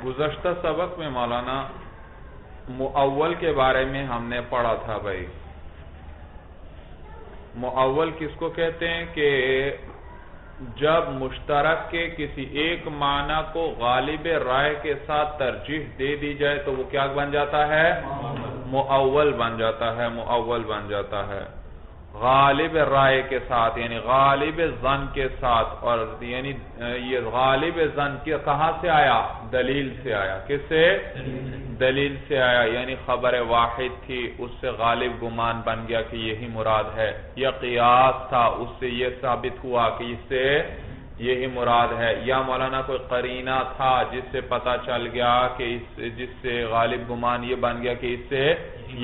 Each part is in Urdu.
گزشتہ سبق میں مولانا مؤول کے بارے میں ہم نے پڑھا تھا بھائی. مؤول کس کو کہتے ہیں کہ جب مشترک کے کسی ایک معنی کو غالب رائے کے ساتھ ترجیح دے دی جائے تو وہ کیا بن جاتا ہے؟ مؤول بن جاتا ہے. مؤول بن جاتا ہے غالب رائے کے ساتھ، یعنی غالب ظن کے ساتھ. اور یعنی یہ غالب ظن کہاں سے آیا؟ دلیل سے آیا. کس سے؟ دلیل سے آیا. یعنی خبر واحد تھی، اس سے غالب گمان بن گیا کہ یہی مراد ہے، یا قیاس تھا، اس سے یہ ثابت ہوا کہ اس سے یہی مراد ہے، یا مولانا کوئی قرینہ تھا جس سے پتہ چل گیا کہ جس سے غالب گمان یہ بن گیا کہ اس سے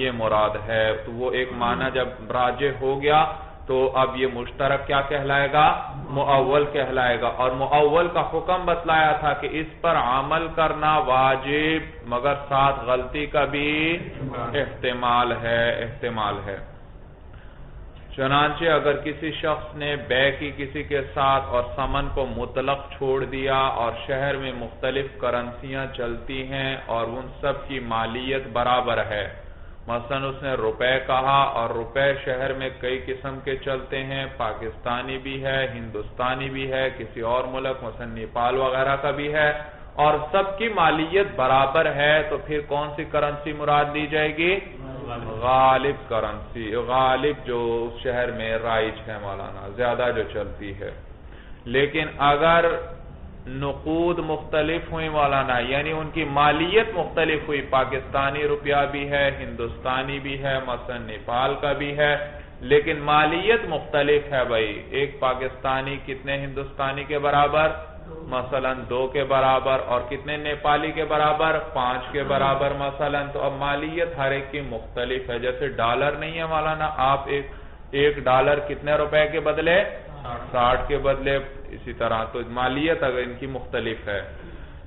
یہ مراد ہے. تو وہ ایک معنی جب راجح ہو گیا تو اب یہ مشترک کیا کہلائے گا؟ مؤول کہلائے گا. اور مؤول کا حکم بتلایا تھا کہ اس پر عمل کرنا واجب، مگر ساتھ غلطی کا بھی احتمال ہے. چنانچہ اگر کسی شخص نے بے کی کسی کے ساتھ اور ثمن کو مطلق چھوڑ دیا اور شہر میں مختلف کرنسیاں چلتی ہیں اور ان سب کی مالیت برابر ہے، مثلا اس نے روپے کہا اور روپے شہر میں کئی قسم کے چلتے ہیں، پاکستانی بھی ہے، ہندوستانی بھی ہے، کسی اور ملک مثلا نیپال وغیرہ کا بھی ہے، اور سب کی مالیت برابر ہے، تو پھر کون سی کرنسی مراد لی جائے گی؟ غالب کرنسی، غالب جو شہر میں رائج ہے مولانا، زیادہ جو چلتی ہے. لیکن اگر نقود مختلف ہوئی مولانا، یعنی ان کی مالیت مختلف ہوئی، پاکستانی روپیہ بھی ہے، ہندوستانی بھی ہے، مثلا نیپال کا بھی ہے، لیکن مالیت مختلف ہے بھائی. ایک پاکستانی کتنے ہندوستانی کے برابر؟ مثلا 2 کے برابر. اور کتنے نیپالی کے برابر؟ 5 کے برابر مثلا. تو اب مالیت ہر ایک کی مختلف ہے. جیسے ڈالر نہیں ہے مولانا، آپ ایک ڈالر کتنے روپے کے بدلے؟ 60 کے بدلے. اسی طرح تو مالیت اگر ان کی مختلف ہے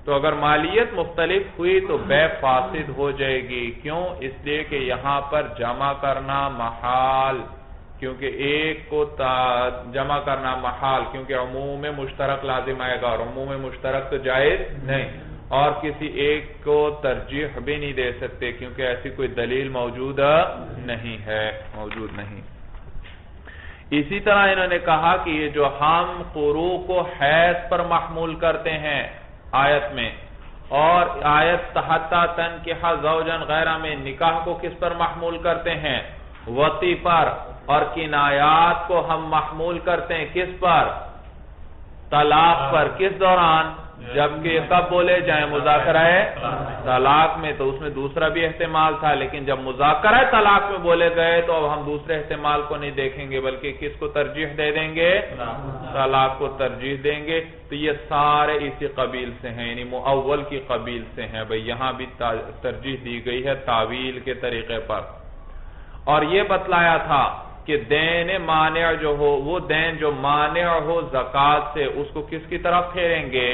تو اگر مالیت مختلف ہوئی تو بے فاسد ہو جائے گی. کیوں؟ اس لیے کہ یہاں پر جمع کرنا محال، کیونکہ ایک کو جمع کرنا محال، کیونکہ عموم مشترک لازم آئے گا اور عموم مشترک تو جائز نہیں، اور کسی ایک کو ترجیح بھی نہیں دے سکتے کیونکہ ایسی کوئی دلیل موجود نہیں ہے. اسی طرح انہوں نے کہا کہ یہ جو ہم قروء کو حیض پر محمول کرتے ہیں آیت میں، اور آیت تحتی تنکح زوجا غیرہ میں نکاح کو کس پر محمول کرتے ہیں؟ وطی پر. اور کنایات کو ہم محمول کرتے ہیں کس پر؟ طلاق پر. کس دوران؟ جبکہ کب بولے جائیں؟ مذاکرہ طلاق میں. تو اس میں دوسرا بھی احتمال تھا، لیکن جب مذاکرہ طلاق میں بولے گئے تو اب ہم دوسرے احتمال کو نہیں دیکھیں گے بلکہ کس کو ترجیح دے دیں گے؟ طلاق کو ترجیح دیں گے. تو یہ سارے اسی قبیل سے ہیں، یعنی مؤول کی قبیل سے ہیں بھئی. یہاں بھی ترجیح دی گئی ہے تعویل کے طریقے پر. اور یہ بتلایا تھا کہ دین مانع جو ہو، وہ دین جو مانع ہو زکوٰۃ سے، اس کو کس کی طرف پھیریں گے؟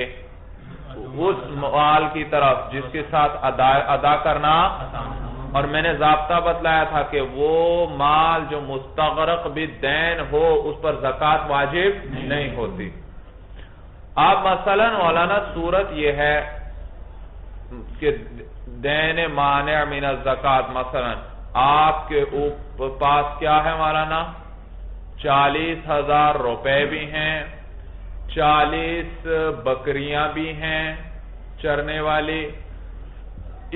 اس مال کی طرف جس کے ساتھ ادا کرنا. اور میں نے ضابطہ بتلایا تھا کہ وہ مال جو مستغرق بالدین ہو اس پر زکوٰۃ واجب نہیں ہوتی. اب مثلا مولانا صورت یہ ہے کہ دین مانع من الزکوٰۃ، مثلا آپ کے پاس کیا ہے مولانا؟ 40,000 روپے بھی ہیں، 40 بکریاں بھی ہیں چرنے والی،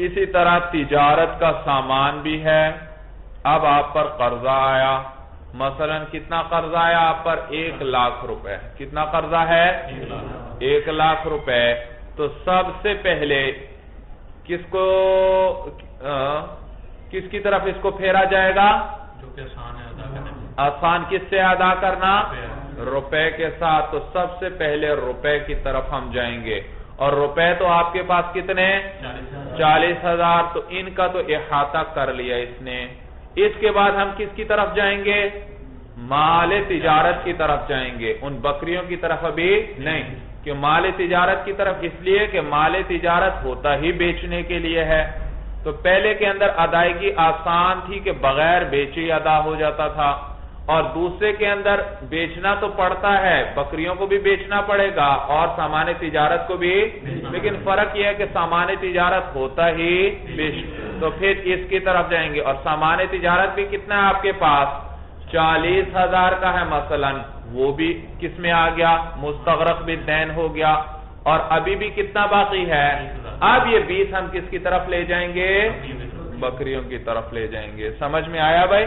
اسی طرح تجارت کا سامان بھی ہے. اب آپ پر قرضہ آیا، مثلا کتنا قرضہ آیا آپ پر؟ 1 لاکھ روپے. کتنا قرضہ ہے؟ 1 لاکھ روپے. تو سب سے پہلے کس کی طرف اس کو پھیرا جائے گا؟ جو کہ آسان ہے ادا کرنا. آسان کس سے ادا کرنا؟ روپے کے ساتھ. تو سب سے پہلے روپے کی طرف ہم جائیں گے. اور روپے تو آپ کے پاس کتنے؟ 40,000. تو ان کا تو احاطہ کر لیا اس نے. اس کے بعد ہم کس کی طرف جائیں گے؟ مال تجارت کی طرف جائیں گے. ان بکریوں کی طرف ابھی نہیں، کہ مال تجارت کی طرف اس لیے کہ مال تجارت ہوتا ہی بیچنے کے لیے ہے. تو پہلے کے اندر ادائیگی آسان تھی کہ بغیر بیچے ادا ہو جاتا تھا، اور دوسرے کے اندر بیچنا تو پڑتا ہے، بکریوں کو بھی بیچنا پڑے گا اور سامان تجارت کو بھی، لیکن فرق یہ ہے کہ سامان تجارت ہوتا ہی تو پھر اس کی طرف جائیں گے، اور سامان تجارت بھی کتنا ہے آپ کے پاس 40,000 کا ہے مثلا، وہ بھی کس میں آ گیا، مستغرق بالدین ہو گیا، اور ابھی بھی کتنا باقی ہے، اب یہ 20 ہم کس کی طرف لے جائیں گے، بکریوں کی طرف لے جائیں گے۔ سمجھ میں آیا بھائی؟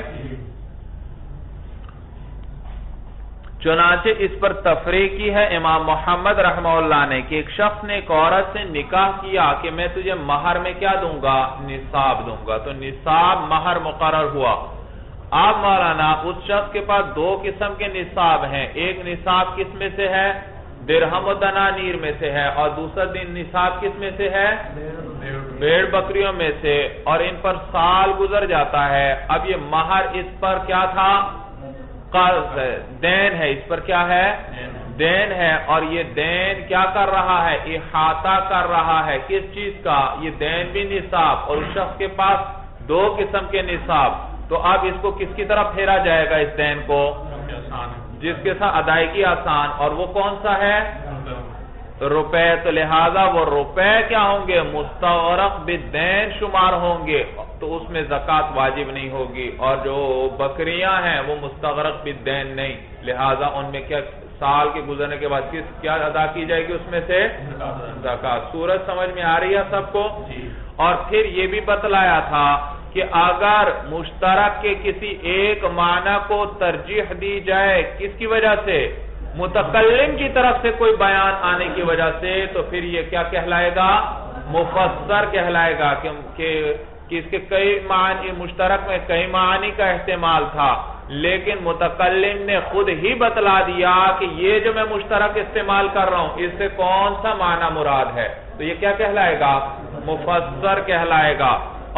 چنانچہ اس پر تفریح کی ہے امام محمد رحمہ اللہ نے کہ ایک شخص نے ایک عورت سے نکاح کیا کہ میں تجھے مہر میں کیا دوں گا، نصاب دوں گا، تو نصاب مہر مقرر ہوا۔ اب مولانا اس شخص کے پاس 2 قسم کے نصاب ہیں، ایک نصاب کس میں سے ہے، درہم و دنانیر میں سے ہے، اور دوسرا نصاب کس میں سے ہے، بھیڑ بکریوں میں سے، اور ان پر سال گزر جاتا ہے۔ اب یہ مہر اس پر کیا تھا، قرض ہے، دین ہے، اس پر کیا ہے، دین ہے، اور یہ دین کیا کر رہا ہے، احاطہ کر رہا ہے کس چیز کا، یہ دین بھی نصاب، اور اس شخص کے پاس 2 قسم کے نصاب، تو اب اس کو کس کی طرف پھیرا جائے گا، اس دین کو جس کے ساتھ ادائیگی آسان، اور وہ کون سا ہے، روپے، تو لہذا وہ روپے کیا ہوں گے، مستغرق بالدین شمار ہوں گے، تو اس میں زکوٰۃ واجب نہیں ہوگی، اور جو بکریاں ہیں وہ مستغرق بالدین نہیں، لہذا ان میں کیا سال کے گزرنے کے بعد کیا ادا کی جائے گی، اس میں سے زکوٰۃ۔ سورج سمجھ میں آ رہی ہے سب کو؟ اور پھر یہ بھی بتلایا تھا کہ اگر مشترک کے کسی ایک معنی کو ترجیح دی جائے کس کی وجہ سے، متکلم کی طرف سے کوئی بیان آنے کی وجہ سے، تو پھر یہ کیا کہلائے گا، مفسر کہلائے گا، کہ اس کے کئی معنی، مشترک میں کئی معنی کا احتمال تھا، لیکن متکلم نے خود ہی بتلا دیا کہ یہ جو میں مشترک استعمال کر رہا ہوں اس سے کون سا معنی مراد ہے، تو یہ کیا کہلائے گا، مفسر کہلائے گا،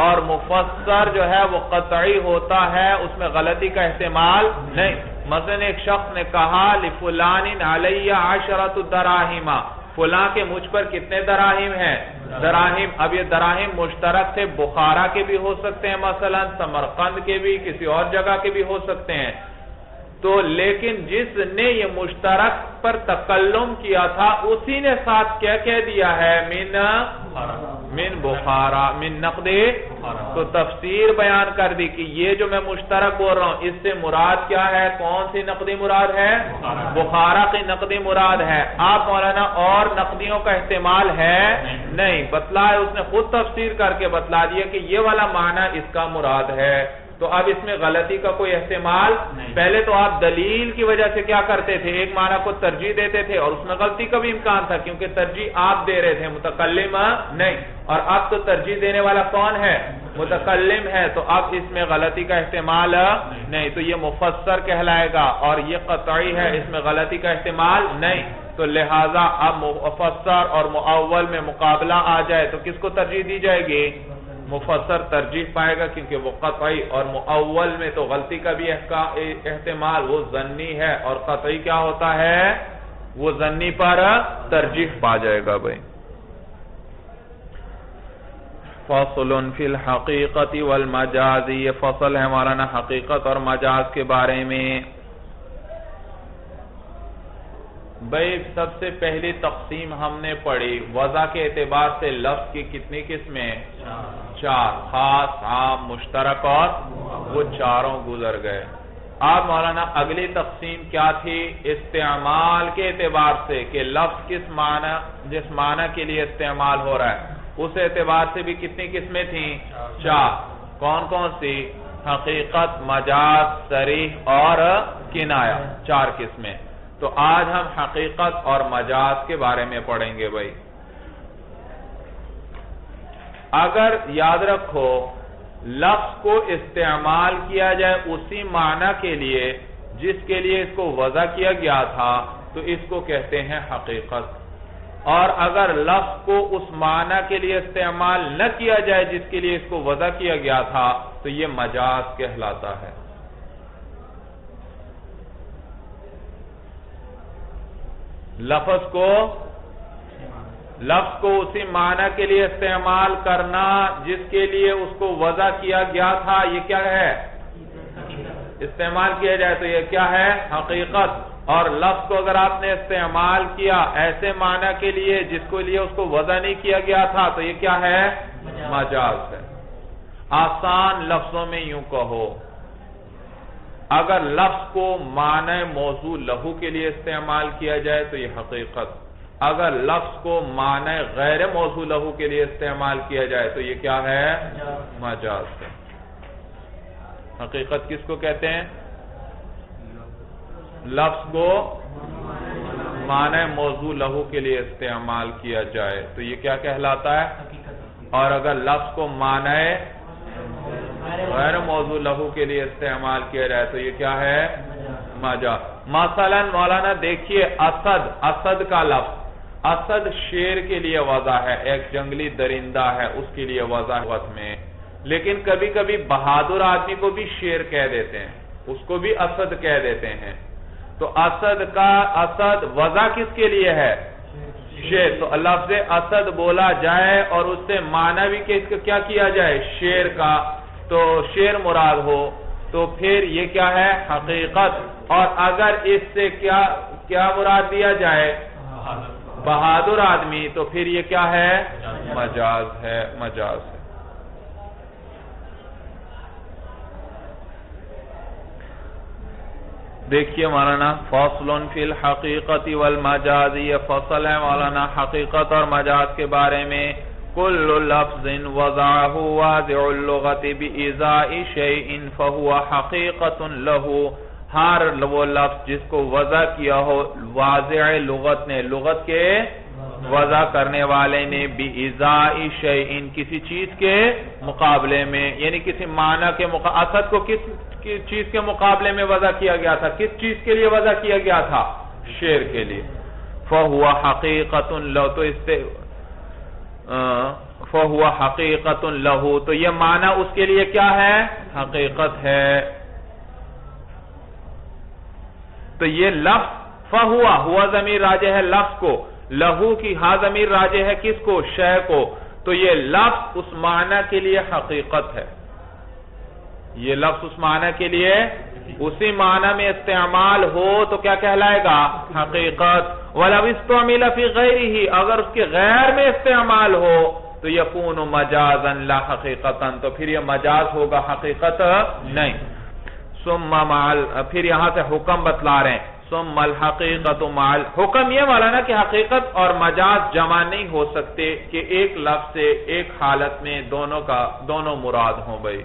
اور مفسر جو ہے وہ قطعی ہوتا ہے، اس میں غلطی کا احتمال نہیں۔ مثلا ایک شخص نے کہا لفلان علی 10 دراہم، فلاں کے مجھ پر کتنے دراہم ہیں، دراہم، اب یہ دراہم مشترک سے بخارا کے بھی ہو سکتے ہیں، مثلا سمرقند کے بھی، کسی اور جگہ کے بھی ہو سکتے ہیں، تو لیکن جس نے یہ مشترک پر تکلم کیا تھا اسی نے ساتھ کیا کہہ دیا ہے، من بخارا، من نقد، تو تفسیر بیان کر دی کہ یہ جو میں مشترک بول رہا ہوں اس سے مراد کیا ہے، کون سی نقدی مراد ہے، بخارا کی نقدی مراد ہے۔ آپ مولانا اور نقدیوں کا احتمال ہے نہیں، بتلا ہے، اس نے خود تفسیر کر کے بتلا دیا کہ یہ والا معنی اس کا مراد ہے، تو اب اس میں غلطی کا کوئی احتمال پہلے تو آپ دلیل کی وجہ سے کیا کرتے تھے، ایک معنی کو ترجیح دیتے تھے اور اس میں غلطی کا بھی امکان تھا کیونکہ ترجیح آپ دے رہے تھے، متکلم نہیں، اور اب تو ترجیح دینے والا کون ہے، متکلم ہے، تو اب اس میں غلطی کا احتمال نہیں، تو یہ مفسر کہلائے گا، اور یہ قطعی ہے، اس میں غلطی کا احتمال نہیں، تو لہٰذا اب مفسر اور مؤول میں مقابلہ آ جائے تو کس کو ترجیح دی جائے گی، مفسر ترجیح پائے گا کیونکہ وہ قطعی، اور مؤول میں تو غلطی کا بھی احتمال، وہ ظنی ہے، اور قطعی کیا ہوتا ہے، وہ ظنی پر ترجیح پا جائے گا بھائی۔ فصل فی الحقیقت والمجاز، یہ فصل ہے مولانا حقیقت اور مجاز کے بارے میں۔ بھائی سب سے پہلی تقسیم ہم نے پڑھی، وضع کے اعتبار سے لفظ کی کتنی قسمیں، 4، خاص، عام، مشترک، اور وہ چاروں گزر گئے۔ اب مولانا اگلی تقسیم کیا تھی، استعمال کے اعتبار سے کہ لفظ کس معنی، جس معنی کے لیے استعمال ہو رہا ہے اس اعتبار سے بھی کتنی قسمیں تھیں، 4، کون کون سی، حقیقت، مجاز، صریح اور کنایہ، 4 قسمیں۔ تو آج ہم حقیقت اور مجاز کے بارے میں پڑھیں گے بھائی۔ اگر یاد رکھو لفظ کو استعمال کیا جائے اسی معنی کے لیے جس کے لیے اس کو وضع کیا گیا تھا تو اس کو کہتے ہیں حقیقت، اور اگر لفظ کو اس معنی کے لیے استعمال نہ کیا جائے جس کے لیے اس کو وضع کیا گیا تھا تو یہ مجاز کہلاتا ہے۔ لفظ کو اسی معنی کے لیے استعمال کرنا جس کے لیے اس کو وضع کیا گیا تھا، یہ کیا ہے، استعمال کیا جائے تو یہ کیا ہے؟ حقیقت. اور لفظ کو اگر آپ نے استعمال کیا ایسے معنی کے لیے جس کو لیے اس کو وضع نہیں کیا گیا تھا تو یہ کیا ہے؟ مجاز ہے. آسان لفظوں میں یوں کہو، اگر لفظ کو معنی موضوع لہو کے لیے استعمال کیا جائے تو یہ حقیقت، اگر لفظ کو معنی غیر موضوع لہو کے لیے استعمال کیا جائے تو یہ کیا ہے؟ مجاز ہے. حقیقت کس کو کہتے ہیں؟ لفظ کو معنی موضوع لہو کے لیے استعمال کیا جائے تو یہ کیا کہلاتا ہے؟ اور اگر لفظ کو معنی غیر موضوع لہو کے لیے استعمال کیا جائے تو یہ کیا ہے؟ مجاز. مثلا مولانا دیکھیے اسد کا لفظ، اسد شیر کے لیے وضع ہے، ایک جنگلی درندہ ہے اس کے لیے وضع وقت میں. لیکن کبھی کبھی بہادر آدمی کو بھی شیر کہہ دیتے ہیں، اس کو بھی اسد کہہ دیتے ہیں. تو اسد وضع کس کے لیے ہے؟ شیر. تو لفظ اسد بولا جائے اور اس سے معنی بھی کیا کیا جائے؟ شیر کا. تو شیر مراد ہو تو پھر یہ کیا ہے؟ حقیقت. اور اگر اس سے کیا مراد دیا جائے؟ بہادر آدمی، تو پھر یہ کیا ہے؟ مجاز ہے. مجاز ہے. دیکھیے مولانا فصل فی الحقیقت والمجاز، یہ فصل ہے مولانا حقیقت اور مجاز کے بارے میں. کل لفظ وضعه واضع اللغت بإزاء شیء فهو حقیقت له، ہر وہ لفظ جس کو وضع کیا ہو واضع لغت نے، لغت کے وضع کرنے والے نے، بإزاء شیء کسی چیز کے مقابلے میں، یعنی کسی معنی کے اسد کو کس چیز کے مقابلے میں وضع کیا گیا تھا؟ کس چیز کے لیے وضع کیا گیا تھا؟ شیر کے لیے. فهو حقیقت له، تو اس سے فهو حقیقت له، تو یہ معنی اس کے لیے کیا ہے؟ حقیقت ہے. تو یہ لفظ ہوا ضمیر راجع ہے لفظ کو، لہو کی ہا ضمیر راجع ہے کس کو؟ شے کو. تو یہ لفظ اس معنی کے لیے حقیقت ہے. یہ لفظ اس معنی کے لیے اسی معنی میں استعمال ہو تو کیا کہلائے گا؟ حقیقت. وَلَوْ اسْتُعْمِلَ فِي غَيْرِهِ، اگر اس کے غیر میں استعمال ہو تو يَكُونُ مَجَازًا لَا حَقِيقَةً، تو پھر یہ مجاز ہوگا، حقیقت نہیں. پھر یہاں سے حکم بتلا رہے ہیں. ثُمَّ الْحَقِيقَةُ مَعَ حکم یہ والا نا کہ حقیقت اور مجاز جمع نہیں ہو سکتے کہ ایک لفظ سے ایک حالت میں دونوں مراد ہوں. بھائی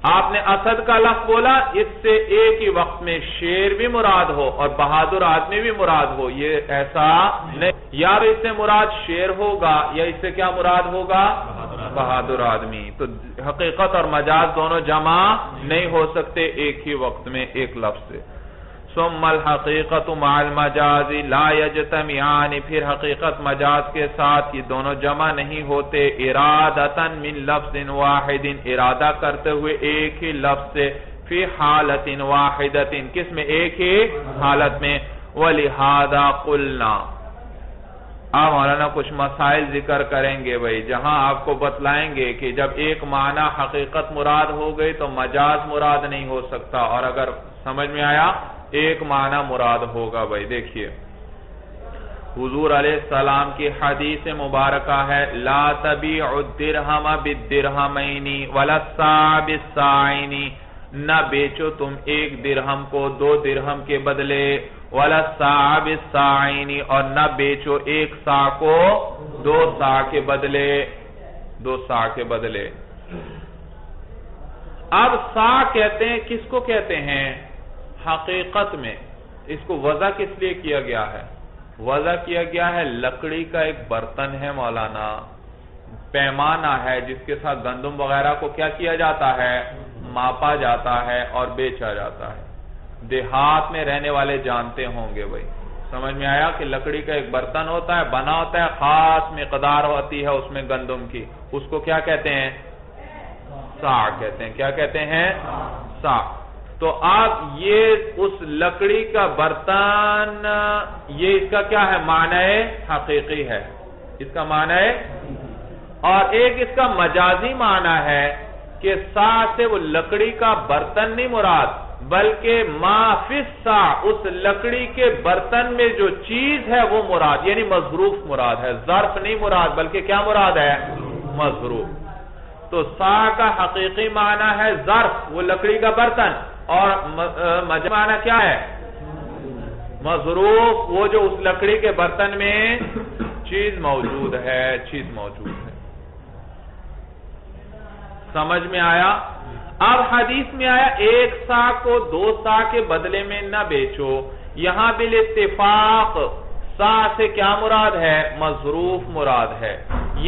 آپ نے اسد کا لفظ بولا، اس سے ایک ہی وقت میں شیر بھی مراد ہو اور بہادر آدمی بھی مراد ہو، یہ ایسا نہیں. یا اس سے مراد شیر ہوگا یا اس سے کیا مراد ہوگا؟ بہادر آدمی. تو حقیقت اور مجاز دونوں جمع نہیں ہو سکتے ایک ہی وقت میں ایک لفظ سے. ثم الحقیقت مع المجاز لا یجتمعان، پھر حقیقت مجاز کے ساتھ یہ دونوں جمع نہیں ہوتے. ارادتا من لفظ واحد، ارادہ کرتے ہوئے ایک ہی لفظ سے. فی حالت واحدت، کس میں؟ ایک ہی حالت میں. ولہذا قلنا، آپ مولانا کچھ مسائل ذکر کریں گے بھائی، جہاں آپ کو بتلائیں گے کہ جب ایک معنی حقیقت مراد ہو گئی تو مجاز مراد نہیں ہو سکتا، اور اگر سمجھ میں آیا ایک معنی مراد ہوگا. بھائی دیکھیے حضور علیہ السلام کی حدیث مبارکہ ہے، لا تبیع الدرہم بالدرہمین ولا الساع بالساعین، نہ بیچو تم ایک درہم کو 2 درہم کے بدلے، ولا الساع بالساعین، اور نہ بیچو ایک ساع کو 2 ساع کے بدلے، 2 ساع کے بدلے. اب ساع کہتے ہیں کس کو کہتے ہیں؟ حقیقت میں اس کو وضع کس لیے کیا گیا ہے؟ وضع کیا گیا ہے لکڑی کا ایک برتن ہے مولانا، پیمانہ ہے جس کے ساتھ گندم وغیرہ کو کیا کیا جاتا ہے؟ ماپا جاتا ہے اور بیچا جاتا ہے. دیہات میں رہنے والے جانتے ہوں گے بھائی، سمجھ میں آیا کہ لکڑی کا ایک برتن ہوتا ہے، بنا ہوتا ہے، خاص مقدار ہوتی ہے اس میں گندم کی، اس کو کیا کہتے ہیں؟ ساع کہتے ہیں. کیا کہتے ہیں؟ ساع. تو آپ یہ اس لکڑی کا برتن، یہ اس کا کیا ہے؟ معنی حقیقی ہے، اس کا معنی. اور ایک اس کا مجازی معنی ہے کہ ساع سے وہ لکڑی کا برتن نہیں مراد بلکہ ما فی الصاع اس لکڑی کے برتن میں جو چیز ہے وہ مراد، یعنی مظروف مراد ہے، ظرف نہیں مراد، بلکہ کیا مراد ہے؟ مظروف۔ تو صاع کا حقیقی معنی ہے ظرف، وہ لکڑی کا برتن، اور مجازی معنی کیا ہے؟ مظروف، وہ جو اس لکڑی کے برتن میں چیز موجود ہے، چیز موجود ہے۔ سمجھ میں آیا؟ اب حدیث میں آیا ایک صاع کو 2 صاع کے بدلے میں نہ بیچو، یہاں بالاتفاق صاع سے کیا مراد ہے؟ مظروف مراد ہے،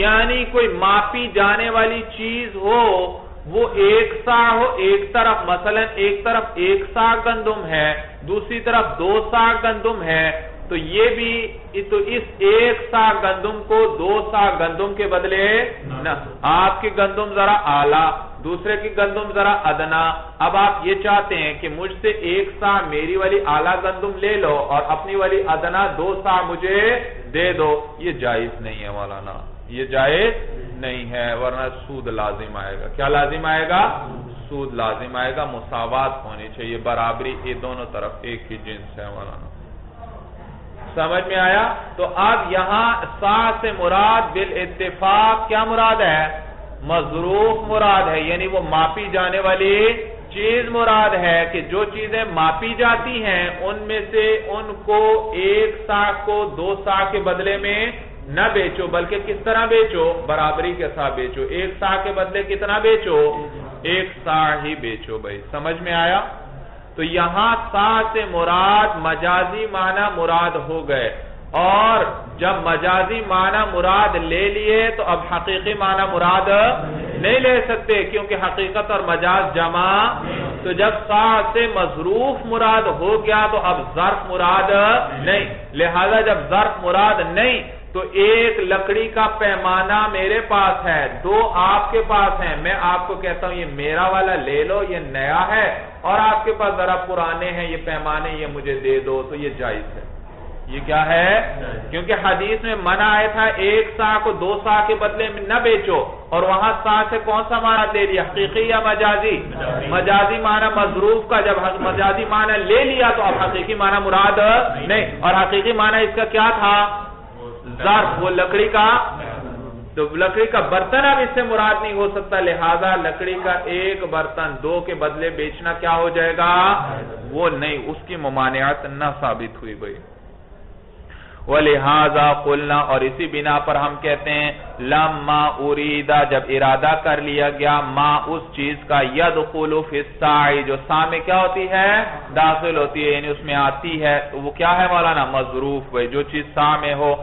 یعنی کوئی ماپی جانے والی چیز ہو، وہ ایک صاع ہو، ایک طرف مثلا ایک طرف 1 صاع گندم ہے، دوسری طرف 2 صاع گندم ہے، تو یہ بھی تو اس 1 صاع گندم کو 2 صاع گندم کے بدلے نہ، آپ کی گندم ذرا اعلیٰ، دوسرے کی گندم ذرا ادنا، اب آپ یہ چاہتے ہیں کہ مجھ سے 1 صاع میری والی اعلیٰ گندم لے لو اور اپنی والی ادنا 2 صاع مجھے دے دو، یہ جائز نہیں ہے مولانا، یہ جائز نہیں ہے، ورنہ سود لازم آئے گا۔ کیا لازم آئے گا؟ سود لازم آئے گا، مساوات ہونی چاہیے، برابری، یہ دونوں طرف ایک ہی جنس ہے مولانا۔ سمجھ میں آیا؟ تو اب یہاں صاع سے مراد بالاتفاق کیا مراد ہے؟ مظروف مراد ہے، یعنی وہ ماپی جانے والی چیز مراد ہے، کہ جو چیزیں ماپی جاتی ہیں ان میں سے ان کو 1 صاع کو 2 صاع کے بدلے میں نہ بیچو، بلکہ کس طرح بیچو؟ برابری کے ساتھ بیچو، 1 صاع کے بدلے کتنا بیچو؟ 1 صاع ہی بیچو بھائی۔ سمجھ میں آیا؟ تو یہاں صاع سے مراد مجازی معنی مراد ہو گئے، اور جب مجازی معنی مراد لے لیے تو اب حقیقی معنی مراد نہیں لے سکتے، کیونکہ حقیقت اور مجاز جمع، تو جب صاع سے مظروف مراد ہو گیا تو اب ظرف مراد نہیں، لہذا جب ظرف مراد نہیں تو ایک لکڑی کا پیمانہ میرے پاس ہے، 2 آپ کے پاس ہیں، میں آپ کو کہتا ہوں یہ میرا والا لے لو، یہ نیا ہے، اور آپ کے پاس ذرا پرانے ہیں یہ پیمانے، یہ مجھے دے دو، تو یہ جائز ہے۔ یہ کیا ہے؟ کیونکہ حدیث میں منع آیا تھا 1 صاع کو 2 صاع کے بدلے میں نہ بیچو، اور وہاں صاع سے کون سا معنی لے لیا؟ حقیقی یا مجازی؟ مجازی معنی مظروف کا، جب مجازی معنی لے لیا تو اب حقیقی معنی مراد نہیں، اور حقیقی معنی اس کا کیا تھا؟ ظرف، وہ لکڑی کا، تو لکڑی کا برتن اب اس سے مراد نہیں ہو سکتا، لہذا لکڑی کا 1 برتن 2 کے بدلے بیچنا کیا ہو جائے گا؟ وہ نہیں، اس کی ممانعت نہ ثابت ہوئی بھائی۔ وَلِهَذَا قُلْنَا، اور اسی بنا پر ہم کہتے ہیں لَمَّا أُرِيدَ، جب ارادہ کر لیا گیا، ما اس چیز کا، يَدْخُلُ فِي الصَّاعِ، جو صاع میں کیا ہوتی ہے؟ داخل ہوتی ہے، یعنی اس میں آتی ہے، تو وہ کیا ہے مولانا؟ مظروف بھائی، جو چیز صاع میں ہو،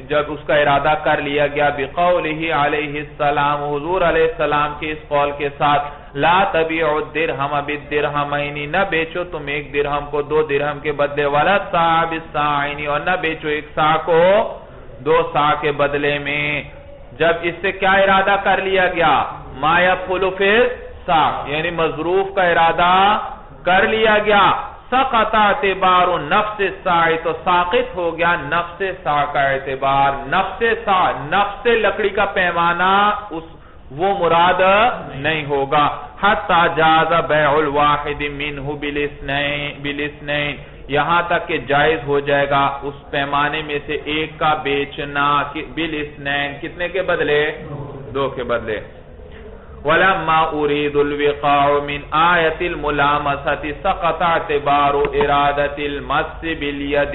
جب اس کا ارادہ کر لیا گیا، بِقَوْلِهِ عَلَيْهِ السَّلَامُ، حضور علیہ السلام کے اس قول کے ساتھ، لا تبیع الدرہم بالدرہمین، نہ بیچو تم 1 درہم کو 2 درہم کے بدلے، ولا الصاع بالصاعین، اور نہ بیچو 1 صاع کو 2 صاع کے بدلے میں۔ جب اس سے کیا ارادہ کر لیا گیا؟ ما يدخل فی الصاع، یعنی مظروف کا ارادہ کر لیا گیا، سقط اعتبار نفس الصاع، تو ساقط ہو گیا نفس صاع کا اعتبار، نفس لکڑی کا پیمانہ وہ مراد نہیں ہوگا، حتی جاز بیع الواحد منہ بالاثنین، یہاں تک کہ جائز ہو جائے گا اس پیمانے میں سے 1 کا بیچنا، بالاثنین، کتنے کے بدلے؟ 2 کے بدلے۔ وَلَمَّا أُرِيدُ الْوِقَاعُ مِنْ آیَةِ الْمُلَامَسَةِ سَقَطَ اعْتِبَارُ إِرَادَةِ الْمَسِّ بِالْيَدِ۔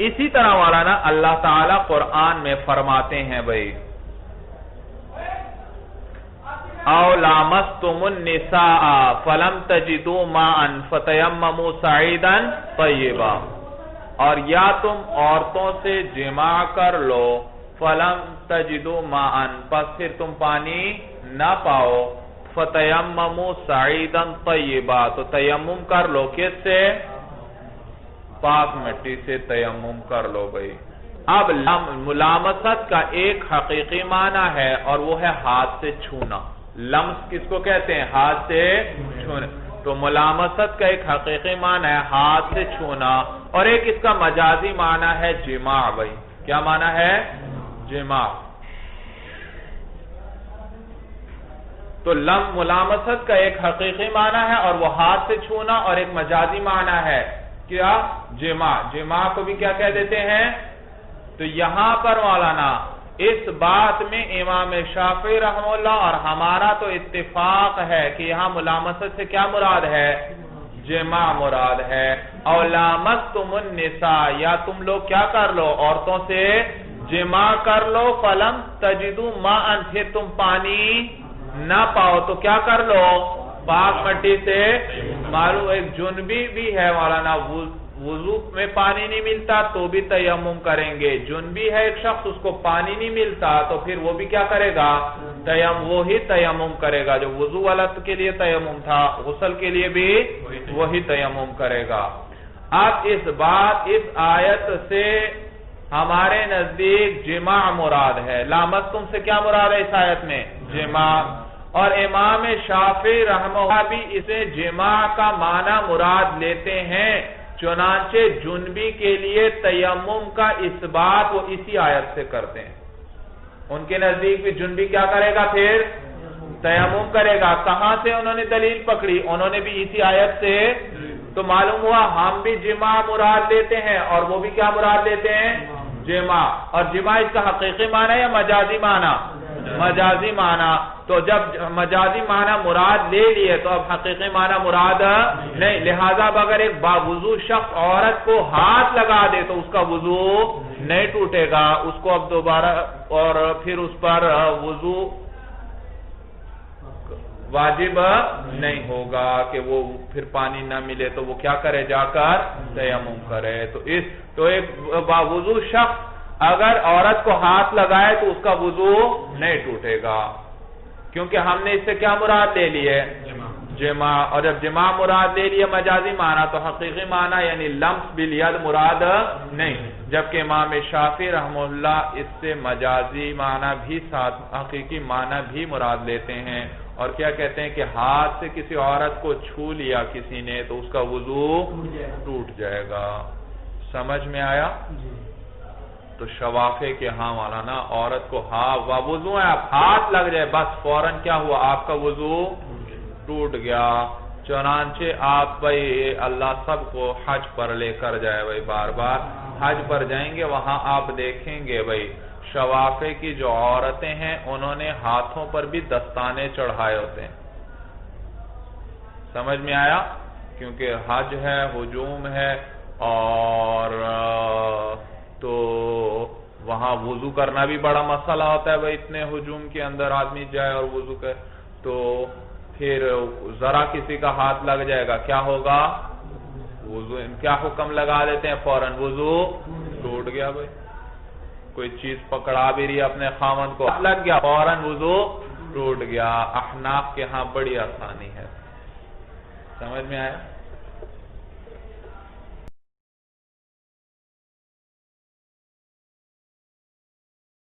اسی طرح مولانا اللہ تعالیٰ قرآن میں فرماتے ہیں بھئی، او لامستم النساء فلم تجدوا ماء فتیمموا صعیدا طیبا، اور یا تم عورتوں سے جماع کر لو، فلم تجدوا ماء، پس پھر تم پانی نہ پاؤ، فتیمموا صعیدا طیبا، تو تیمم کر لو، کس سے؟ پاک مٹی سے تیمم کر لو بھئی۔ اب ملامست کا ایک حقیقی معنی ہے اور وہ ہے ہاتھ سے چھونا، لمس کس کو کہتے ہیں؟ ہاتھ سے چھونا، تو ملامست کا ایک حقیقی معنی ہے ہاتھ سے چھونا، اور ایک اس کا مجازی معنی ہے جماع بھئی، کیا معنی ہے؟ جماع۔ تو ملامست کا ایک حقیقی معنی ہے اور وہ ہاتھ سے چھونا، اور ایک مجازی معنی ہے کیا؟ جماع. جماع کو بھی کیا کہہ دیتے ہیں؟ تو یہاں پر مولانا اس بات میں امام شافعی رحمہ اللہ اور ہمارا تو اتفاق ہے کہ یہاں ملامست سے کیا مراد ہے؟ جماع مراد ہے. او لامستم النساء، یا تم لوگ کیا کر لو؟ عورتوں سے جماع کر لو. فلم تجدوا ماء، پھر تم پانی نہ پاؤ تو کیا کر لو؟ پاک مٹی سے. معلوم ایک جنبی بھی ہے مولانا، وضو میں پانی نہیں ملتا تو بھی تیمم کریں گے. جنبی ہے ایک شخص، اس کو پانی نہیں ملتا تو پھر وہ بھی کیا کرے گا؟ وہی تیمم کرے گا. جو وضو والا کے لیے تیمم تھا، غسل کے لیے بھی وہی تیمم کرے گا. اب اس آیت سے ہمارے نزدیک جماع مراد ہے. لامستم سے کیا مراد ہے اس آیت میں؟ جماع. اور امام شافعی رحمہ اللہ بھی اسے جماع کا معنی مراد لیتے ہیں. چنانچہ جنبی کے لیے تیمم کا اثبات وہ اسی آیت سے کرتے ہیں. ان کے نزدیک بھی جنبی کیا کرے گا؟ پھر تیمم کرے گا. کہاں سے انہوں نے دلیل پکڑی؟ انہوں نے بھی اسی آیت سے. تو معلوم ہوا ہم بھی جماع مراد لیتے ہیں اور وہ بھی کیا مراد لیتے ہیں؟ جماع. اور جماع اس کا حقیقی معنی یا مجازی معنی؟ مجازی معنی. تو جب مجازی معنی مراد لے لیے تو اب حقیقی معنی مراد نہیں. لہذا اگر ایک باوضو شخص عورت کو ہاتھ لگا دے تو اس کا وضو نہیں ٹوٹے گا. اس کو اب دوبارہ اور پھر اس پر وضو واجب نہیں ہوگا کہ وہ پھر پانی نہ ملے تو وہ کیا کرے؟ جا کر تیمم کرے. تو ایک باوضو شخص اگر عورت کو ہاتھ لگائے تو اس کا وضو نہیں ٹوٹے گا، کیونکہ ہم نے اس سے کیا مراد لے لیے؟ جماع. اور جب جماع مراد لے لیے مجازی معنی تو حقیقی معنی یعنی لمس بالید مراد نہیں. جبکہ امام شافعی رحمہ اللہ اس سے مجازی معنی بھی ساتھ حقیقی معنی بھی مراد لیتے ہیں. اور کیا کہتے ہیں کہ ہاتھ سے کسی عورت کو چھو لیا کسی نے تو اس کا وضو ٹوٹ جائے گا. سمجھ میں آیا؟ تو شوافے کے ہاں مولانا عورت کو وضو ہے، آپ ہاتھ لگ جائے بس فوراً کیا ہوا؟ آپ کا وضو ٹوٹ گیا. چنانچہ آپ بھائی اللہ سب کو حج پر لے کر جائے بھائی، بار بار حج پر جائیں گے، وہاں آپ دیکھیں گے بھائی شوافے کی جو عورتیں ہیں انہوں نے ہاتھوں پر بھی دستانے چڑھائے ہوتے ہیں. سمجھ میں آیا؟ کیونکہ حج ہے، ہجوم ہے، اور تو وہاں وضو کرنا بھی بڑا مسئلہ ہوتا ہے بھائی. اتنے ہجوم کے اندر آدمی جائے اور وضو کرے تو پھر ذرا کسی کا ہاتھ لگ جائے گا کیا ہوگا؟ وضو کیا حکم لگا دیتے ہیں فوراً؟ وضو ٹوٹ گیا بھائی. کوئی چیز پکڑا بھی رہی اپنے خاوند کو، لگ گیا فوراً وضو ٹوٹ گیا. احناف کے ہاں بڑی آسانی ہے. سمجھ میں آیا؟